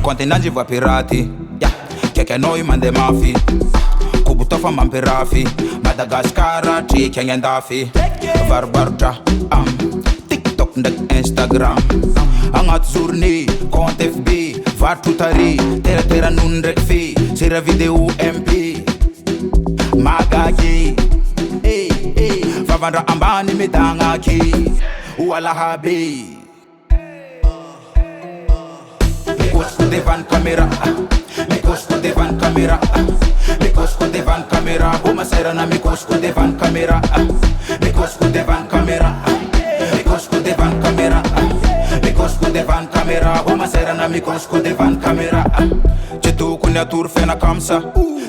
Continente voa pirati, yeah. Que noi mande mafi. Kubutofa mampirafi. Madagascar, tri kengen dafi. Varbarta, TikTok ndek Instagram. Angat journée, compte FB. Va tutari, tera nun rek fi. Sera video MP. Magagi, Favandra ambani midangaki. Wala habi. Mikosco devant camera, Mikosco devant camera, Mikosco devant camera. Uma sera na Mikosco devant camera, Mikosco devant camera, Mikosco devant camera, Mikosco devant camera. Uma sera na Mikosco devant camera. Chitu kunya tur fena kamsa,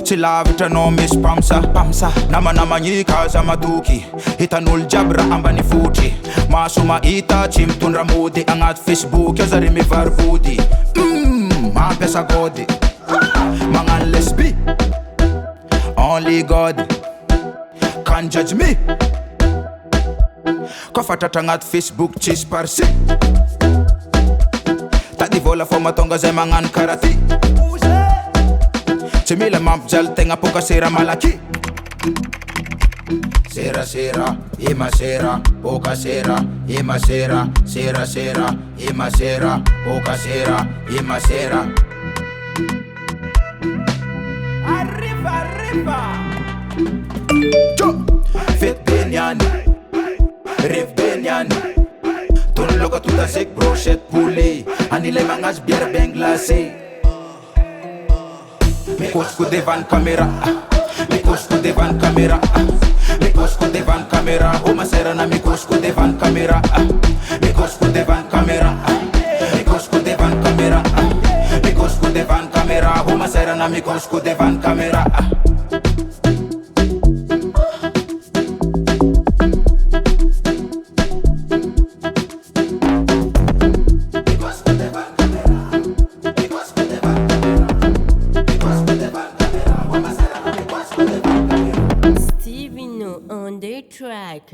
chilavitra no miss pamsa. Nama nyika za maduki, hitanul jabra ambani futi. Masuma ita chimtunra mudi, angat Facebook ya zarimi varbudi. Pesa godi, mangan lesbi. Only God can judge me. Kofata tangat Facebook chis parsi. Tadi vola foma tonga ze mangan karati. Chimila map jal tenga poka sera malaki. Sera sera, ima sera, poka sera, ima sera, sera sera, ima sera, poka sera, ima sera. Arriba. Fit Benyani, Riv Benyani. Ton logo tuta sek brochet poulet. Anile mangas bière ben glacé. Mikosco devant camera, Mikosco devant camera, Mikosco devant camera. Uma sera na Mikosco devant camera, Mikosco devant camera, Mikosco devant camera, Mikosco devant camera. Uma sera na Mikosco devant camera. Stevino on the track.